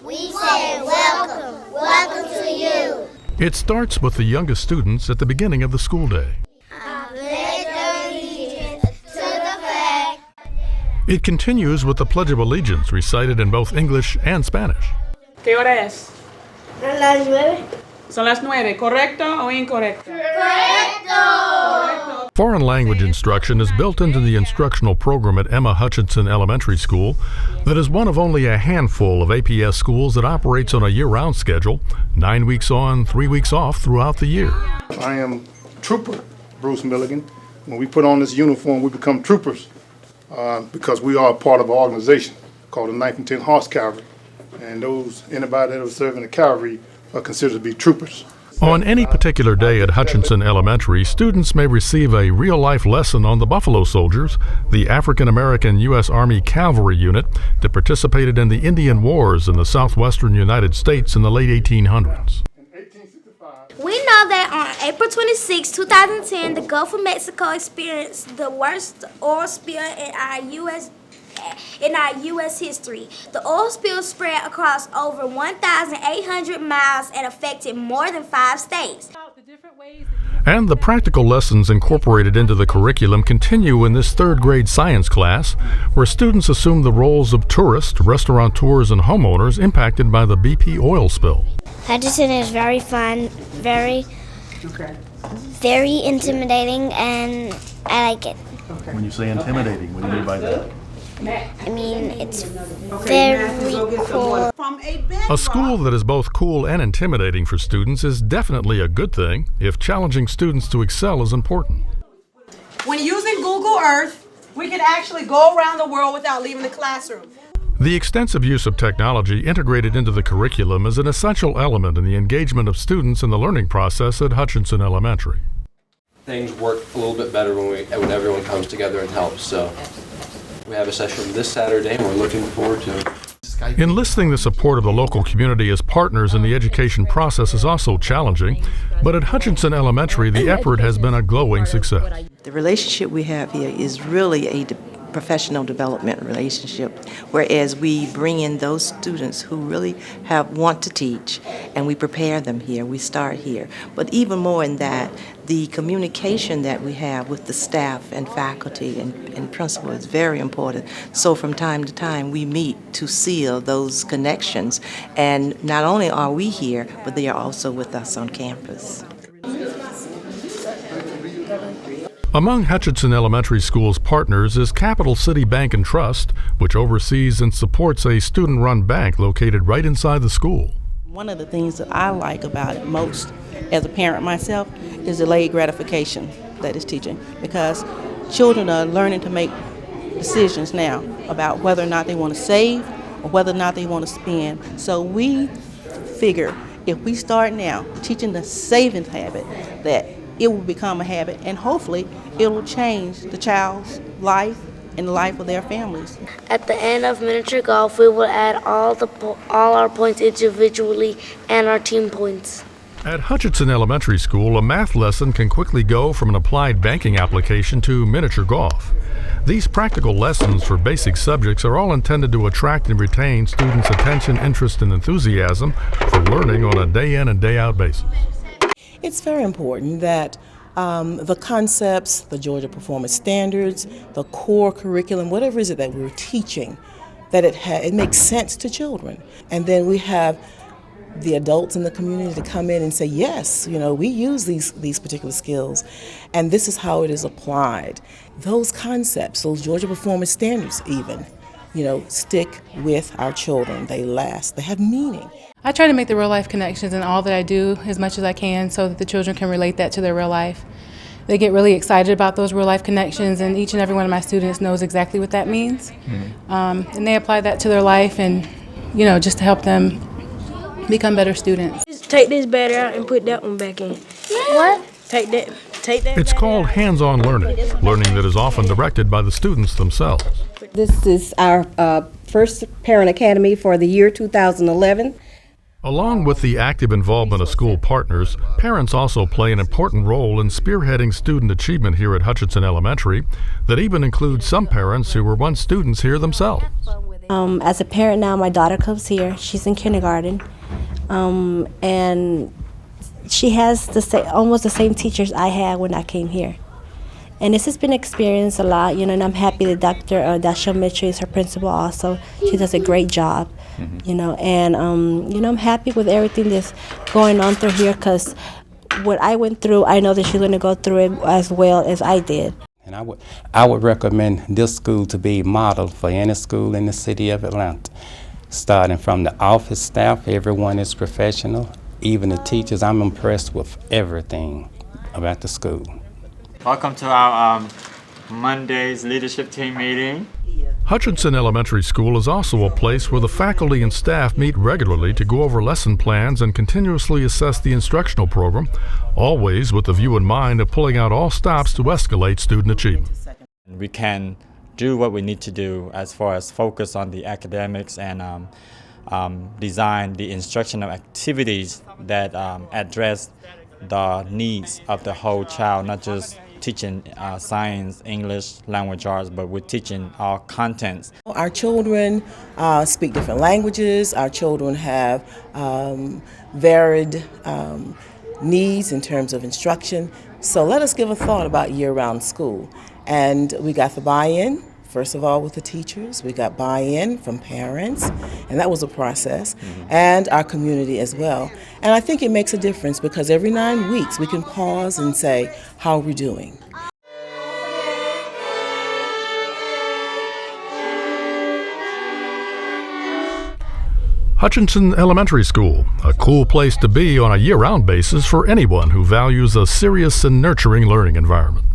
We say welcome. Welcome to you. It starts with the youngest students at the beginning of the school day. I pledge allegiance to the flag. It continues with the Pledge of Allegiance recited in both English and Spanish. ¿Qué hora es? Son las 9. Son las 9, ¿correcto o incorrecto? Correcto. Foreign language instruction is built into the instructional program at Emma Hutchinson Elementary School that is one of only a handful of APS schools that operates on a year-round schedule, 9 weeks on, 3 weeks off throughout the year. I am Trooper Bruce Milligan. When we put on this uniform, we become troopers because we are a part of an organization called the 9th and 10th Horse Cavalry. And anybody that was serving the cavalry are considered to be troopers. On any particular day at Hutchinson Elementary, students may receive a real-life lesson on the Buffalo Soldiers, the African-American U.S. Army Cavalry unit that participated in the Indian Wars in the southwestern United States in the late 1800s. We know that on April 26, 2010, the Gulf of Mexico experienced the worst oil spill in our U.S. history. The oil spill spread across over 1,800 miles and affected more than 5 states. And the practical lessons incorporated into the curriculum continue in this third grade science class, where students assume the roles of tourists, restaurateurs, and homeowners impacted by the BP oil spill. Hutchinson is very fun, very intimidating, and I like it. When you say intimidating, what do you mean by that? I mean, it's very cool. A school that is both cool and intimidating for students is definitely a good thing if challenging students to excel is important. When using Google Earth, we can actually go around the world without leaving the classroom. The extensive use of technology integrated into the curriculum is an essential element in the engagement of students in the learning process at Hutchinson Elementary. Things work a little bit better when everyone comes together and helps. So we have a session this Saturday, and we're looking forward to it. Enlisting the support of the local community as partners in the education process is also challenging, but at Hutchinson Elementary, the effort has been a glowing success. The relationship we have here is really a professional development relationship, whereas we bring in those students who really want to teach, and we prepare them here. We start here. But even more in that, the communication that we have with the staff and faculty and principal is very important. So from time to time, we meet to seal those connections. And not only are we here, but they are also with us on campus. Among Hutchinson Elementary School's partners is Capital City Bank and Trust, which oversees and supports a student-run bank located right inside the school. One of the things that I like about it most as a parent myself is delayed gratification that is teaching, because children are learning to make decisions now about whether or not they want to save or whether or not they want to spend. So we figure if we start now teaching the savings habit, that it will become a habit, and hopefully it will change the child's life and the life of their families. At the end of miniature golf, we will add all our points individually and our team points. At Hutchinson Elementary School, a math lesson can quickly go from an applied banking application to miniature golf. These practical lessons for basic subjects are all intended to attract and retain students' attention, interest, and enthusiasm for learning on a day-in and day-out basis. It's very important that the concepts, the Georgia Performance Standards, the core curriculum, whatever is it that we're teaching, that it makes sense to children. And then we have the adults in the community to come in and say, yes, we use these particular skills, and this is how it is applied. Those concepts, those Georgia Performance Standards even, stick with our children. They last. They have meaning. I try to make the real life connections in all that I do as much as I can so that the children can relate that to their real life. They get really excited about those real life connections, and each and every one of my students knows exactly what that means. And they apply that to their life, and just to help them become better students. Just take this battery out and put that one back in. What? Take that. It's called hands-on learning that is often directed by the students themselves. This is our first Parent Academy for the year 2011. Along with the active involvement of school partners, parents also play an important role in spearheading student achievement here at Hutchinson Elementary that even includes some parents who were once students here themselves. As a parent now, my daughter comes here. She's in kindergarten, and she has almost the same teachers I had when I came here. And this has been experienced a lot, and I'm happy that Dr. Dashiell-Mitchell is her principal also. She does a great job, and I'm happy with everything that's going on through here, because what I went through, I know that she's going to go through it as well as I did. And I would recommend this school to be modeled for any school in the city of Atlanta. Starting from the office staff, everyone is professional. Even the teachers, I'm impressed with everything about the school. Welcome to our Monday's leadership team meeting. Hutchinson Elementary School is also a place where the faculty and staff meet regularly to go over lesson plans and continuously assess the instructional program, always with the view in mind of pulling out all stops to escalate student achievement. We can do what we need to do as far as focus on the academics and design the instructional activities that address the needs of the whole child, not just teaching science, English, language arts, but we're teaching all contents. Our children speak different languages. Our children have varied needs in terms of instruction. So let us give a thought about year-round school. And we got the buy-in, first of all, with the teachers. We got buy-in from parents, and that was a process, and our community as well. And I think it makes a difference because every 9 weeks we can pause and say, how are we doing? Hutchinson Elementary School, a cool place to be on a year-round basis for anyone who values a serious and nurturing learning environment.